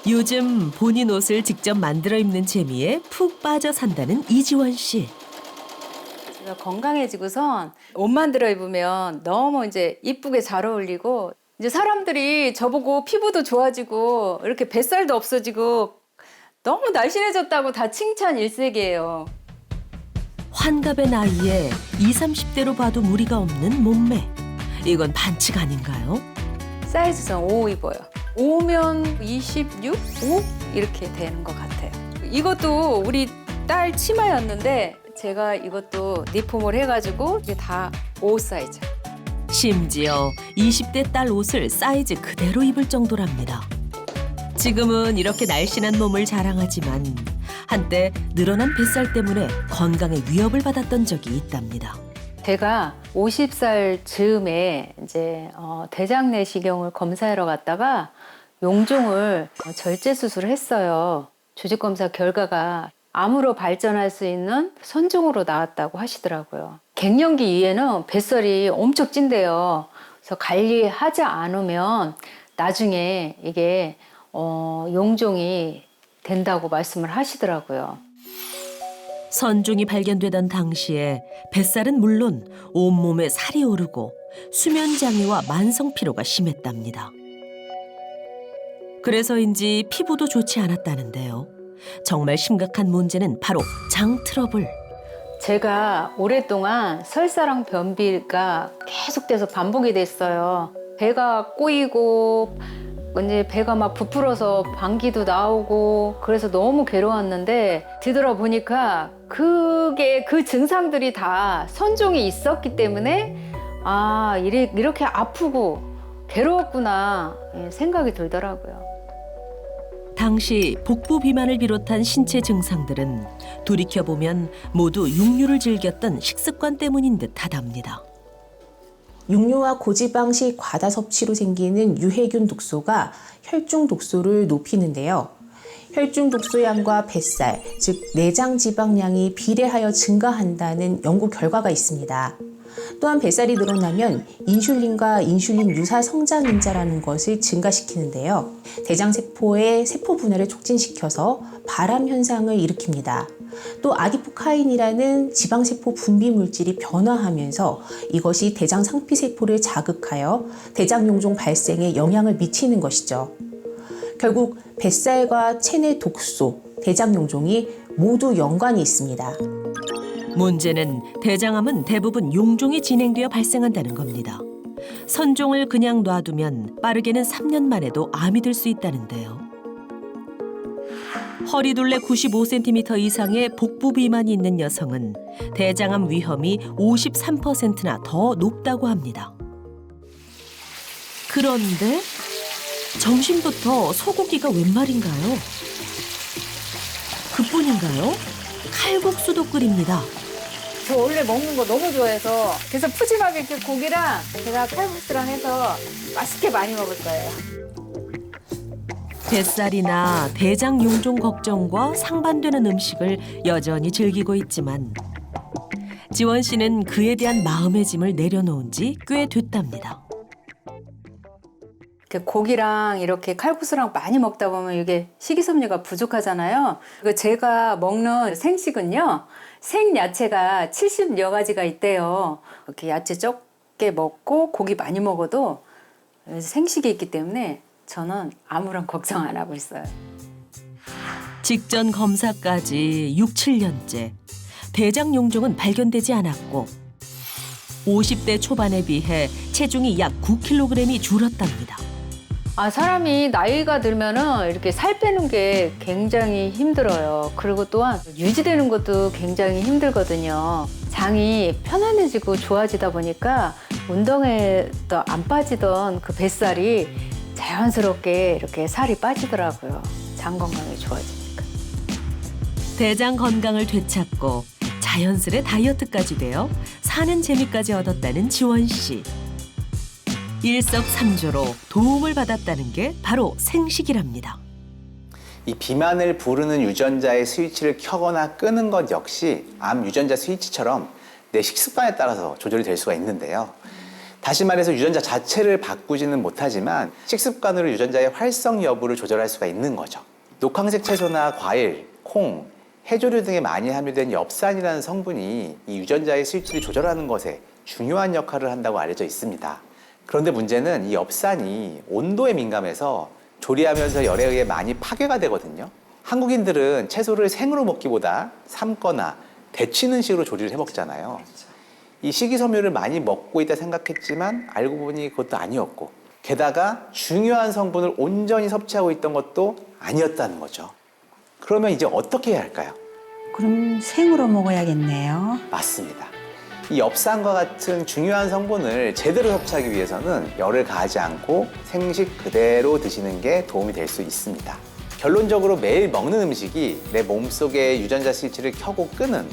요즘 본인 옷을 직접 만들어 입는 재미에 푹 빠져 산다는 이지원 씨. 제가 건강해지고선 옷 만들어 입으면 너무 이제 이쁘게 잘 어울리고 이제 사람들이 저보고 피부도 좋아지고 이렇게 뱃살도 없어지고 너무 날씬해졌다고 다 칭찬 일색이에요. 환갑의 나이에 20, 30대로 봐도 무리가 없는 몸매. 이건 반칙 아닌가요? 사이즈는 5 입어요. 5면 26? 5? 이렇게 되는 것 같아요. 이것도 우리 딸 치마였는데 제가 이것도 리폼을 해가지고 이게 다 5 사이즈. 심지어 20대 딸 옷을 사이즈 그대로 입을 정도랍니다. 지금은 이렇게 날씬한 몸을 자랑하지만 한때 늘어난 뱃살 때문에 건강에 위협을 받았던 적이 있답니다. 제가 50살 즈음에 이제 대장 내시경을 검사하러 갔다가 용종을 절제 수술을 했어요. 조직 검사 결과가 암으로 발전할 수 있는 선종으로 나왔다고 하시더라고요. 갱년기 이후에는 뱃살이 엄청 찐대요. 그래서 관리하지 않으면 나중에 이게 용종이 된다고 말씀을 하시더라고요. 선종이 발견되던 당시에 뱃살은 물론 온몸에 살이 오르고 수면 장애와 만성 피로가 심했답니다. 그래서인지 피부도 좋지 않았다는데요. 정말 심각한 문제는 바로 장 트러블. 제가 오랫동안 설사랑 변비가 계속돼서 반복이 됐어요. 배가 꼬이고 이제 배가 막 부풀어서 방귀도 나오고 그래서 너무 괴로웠는데 뒤돌아보니까 그게 그 증상들이 다 선종이 있었기 때문에 아 이렇게 아프고 괴로웠구나 생각이 들더라고요. 당시 복부 비만을 비롯한 신체 증상들은 돌이켜보면 모두 육류를 즐겼던 식습관 때문인 듯하답니다. 육류와 고지방식 과다 섭취로 생기는 유해균 독소가 혈중 독소를 높이는데요. 혈중 독소량과 뱃살, 즉 내장 지방량이 비례하여 증가한다는 연구 결과가 있습니다. 또한 뱃살이 늘어나면 인슐린과 인슐린 유사 성장 인자라는 것을 증가시키는데요. 대장세포의 세포 분해를 촉진시켜서 발암 현상을 일으킵니다. 또 아디포카인이라는 지방세포 분비 물질이 변화하면서 이것이 대장 상피세포를 자극하여 대장용종 발생에 영향을 미치는 것이죠. 결국 뱃살과 체내 독소, 대장용종이 모두 연관이 있습니다. 문제는 대장암은 대부분 용종이 진행되어 발생한다는 겁니다. 선종을 그냥 놔두면 빠르게는 3년 만에도 암이 될 수 있다는데요. 허리둘레 95cm 이상의 복부 비만이 있는 여성은 대장암 위험이 53%나 더 높다고 합니다. 그런데 점심부터 소고기가 웬 말인가요? 그뿐인가요? 칼국수도 끓입니다. 저 원래 먹는 거 너무 좋아해서 그래서 푸짐하게 이렇게 고기랑 제가 칼국수랑 해서 맛있게 많이 먹을 거예요. 뱃살이나 대장 용종 걱정과 상반되는 음식을 여전히 즐기고 있지만 지원 씨는 그에 대한 마음의 짐을 내려놓은 지 꽤 됐답니다. 고기랑 이렇게 칼국수랑 많이 먹다 보면 이게 식이섬유가 부족하잖아요. 제가 먹는 생식은요. 생야채가 70여 가지가 있대요. 이렇게 야채 적게 먹고 고기 많이 먹어도 생식이 있기 때문에 저는 아무런 걱정 안 하고 있어요. 직전 검사까지 6, 7년째 대장 용종은 발견되지 않았고 50대 초반에 비해 체중이 약 9kg이 줄었답니다. 사람이 나이가 들면은 이렇게 살 빼는 게 굉장히 힘들어요. 그리고 또한 유지되는 것도 굉장히 힘들거든요. 장이 편안해지고 좋아지다 보니까 운동에 또 안 빠지던 그 뱃살이 자연스럽게 이렇게 살이 빠지더라고요. 장 건강이 좋아지니까. 대장 건강을 되찾고 자연스레 다이어트까지 되어 사는 재미까지 얻었다는 지원 씨. 일석삼조로 도움을 받았다는 게 바로 생식이랍니다. 이 비만을 부르는 유전자의 스위치를 켜거나 끄는 것 역시 암 유전자 스위치처럼 내 식습관에 따라서 조절이 될 수가 있는데요. 다시 말해서 유전자 자체를 바꾸지는 못하지만 식습관으로 유전자의 활성 여부를 조절할 수가 있는 거죠. 녹황색 채소나 과일, 콩, 해조류 등에 많이 함유된 엽산이라는 성분이 이 유전자의 스위치를 조절하는 것에 중요한 역할을 한다고 알려져 있습니다. 그런데 문제는 이 엽산이 온도에 민감해서 조리하면서 열에 의해 많이 파괴가 되거든요. 한국인들은 채소를 생으로 먹기보다 삶거나 데치는 식으로 조리를 해 먹잖아요. 이 식이섬유를 많이 먹고 있다 생각했지만 알고 보니 그것도 아니었고, 게다가 중요한 성분을 온전히 섭취하고 있던 것도 아니었다는 거죠. 그러면 이제 어떻게 해야 할까요? 그럼 생으로 먹어야겠네요. 맞습니다. 이 엽산과 같은 중요한 성분을 제대로 섭취하기 위해서는 열을 가하지 않고 생식 그대로 드시는 게 도움이 될 수 있습니다. 결론적으로 매일 먹는 음식이 내 몸속의 유전자 스위치를 켜고 끄는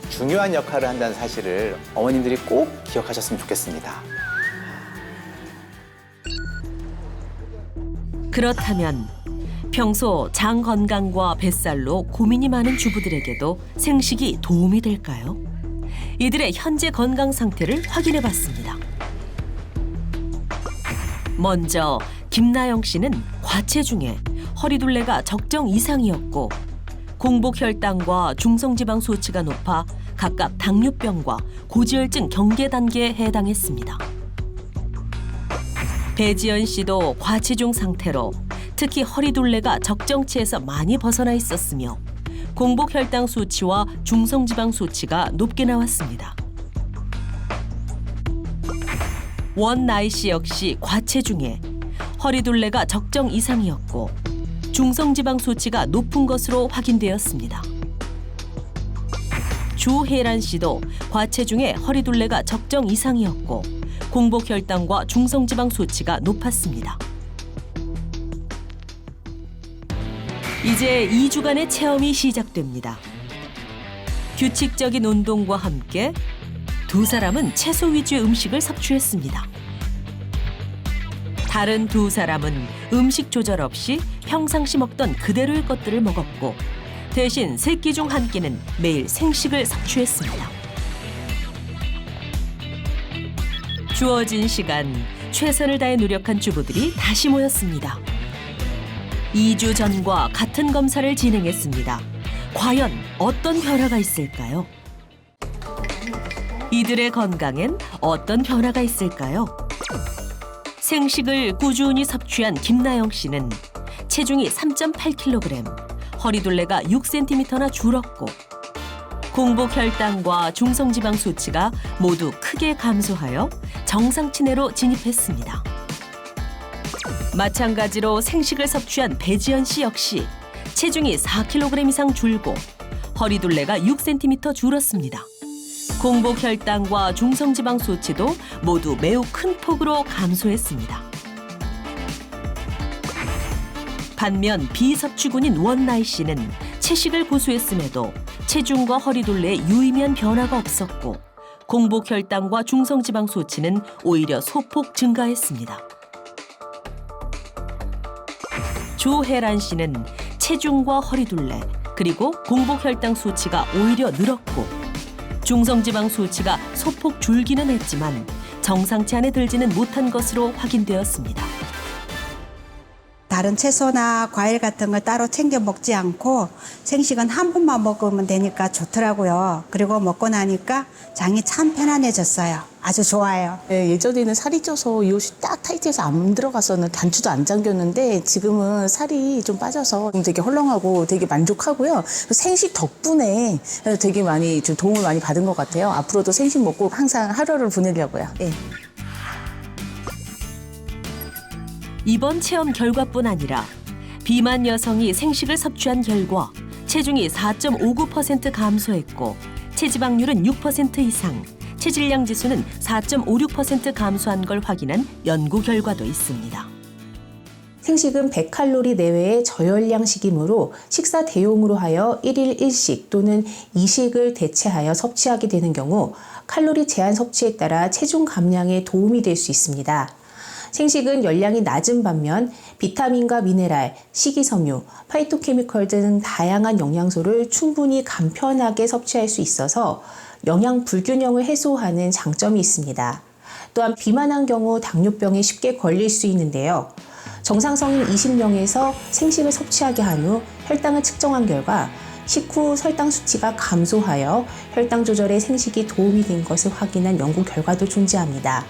중요한 역할을 한다는 사실을 어머님들이 꼭 기억하셨으면 좋겠습니다. 그렇다면 평소 장 건강과 뱃살로 고민이 많은 주부들에게도 생식이 도움이 될까요? 이들의 현재 건강 상태를 확인해 봤습니다. 먼저 김나영 씨는 과체중에 허리둘레가 적정 이상이었고 공복혈당과 중성지방 수치가 높아 각각 당뇨병과 고지혈증 경계 단계에 해당했습니다. 배지연 씨도 과체중 상태로 특히 허리둘레가 적정치에서 많이 벗어나 있었으며 공복혈당 수치와 중성지방 수치가 높게 나왔습니다. 원나이 씨 역시 과체중에 허리둘레가 적정 이상이었고 중성지방 수치가 높은 것으로 확인되었습니다. 주혜란 씨도 과체중에 허리둘레가 적정 이상이었고 공복혈당과 중성지방 수치가 높았습니다. 이제 2주간의 체험이 시작됩니다. 규칙적인 운동과 함께 두 사람은 채소 위주의 음식을 섭취했습니다. 다른 두 사람은 음식 조절 없이 평상시 먹던 그대로의 것들을 먹었고 대신 세 끼 중 한 끼는 매일 생식을 섭취했습니다. 주어진 시간, 최선을 다해 노력한 주부들이 다시 모였습니다. 2주 전과 같은 검사를 진행했습니다. 과연 어떤 변화가 있을까요? 이들의 건강엔 어떤 변화가 있을까요? 생식을 꾸준히 섭취한 김나영 씨는 체중이 3.8kg, 허리둘레가 6cm나 줄었고 공복혈당과 중성지방 수치가 모두 크게 감소하여 정상치 내로 진입했습니다. 마찬가지로 생식을 섭취한 배지연 씨 역시 체중이 4kg 이상 줄고 허리둘레가 6cm 줄었습니다. 공복혈당과 중성지방 수치도 모두 매우 큰 폭으로 감소했습니다. 반면 비섭취군인 원나이 씨는 채식을 고수했음에도 체중과 허리둘레에 유의미한 변화가 없었고 공복혈당과 중성지방 수치는 오히려 소폭 증가했습니다. 조혜란 씨는 체중과 허리둘레 그리고 공복혈당 수치가 오히려 늘었고 중성지방 수치가 소폭 줄기는 했지만 정상치 안에 들지는 못한 것으로 확인되었습니다. 다른 채소나 과일 같은 걸 따로 챙겨 먹지 않고 생식은 한 번만 먹으면 되니까 좋더라고요. 그리고 먹고 나니까 장이 참 편안해졌어요. 아주 좋아요. 네, 예전에는 살이 쪄서 이 옷이 딱 타이트해서 안 들어갔었는 단추도 안 잠겼는데 지금은 살이 좀 빠져서 되게 헐렁하고 되게 만족하고요. 생식 덕분에 되게 많이 좀 도움을 많이 받은 것 같아요. 앞으로도 생식 먹고 항상 하루를 보내려고요. 네. 이번 체험 결과뿐 아니라 비만 여성이 생식을 섭취한 결과 체중이 4.59% 감소했고 체지방률은 6% 이상, 체질량 지수는 4.56% 감소한 걸 확인한 연구 결과도 있습니다. 생식은 100칼로리 내외의 저열량식이므로 식사 대용으로 하여 1일 1식 또는 2식을 대체하여 섭취하게 되는 경우 칼로리 제한 섭취에 따라 체중 감량에 도움이 될 수 있습니다. 생식은 열량이 낮은 반면 비타민과 미네랄, 식이섬유, 파이토케미컬 등 다양한 영양소를 충분히 간편하게 섭취할 수 있어서 영양 불균형을 해소하는 장점이 있습니다. 또한 비만한 경우 당뇨병에 쉽게 걸릴 수 있는데요. 정상성인 20명에서 생식을 섭취하게 한 후 혈당을 측정한 결과 식후 혈당 수치가 감소하여 혈당 조절에 생식이 도움이 된 것을 확인한 연구 결과도 존재합니다.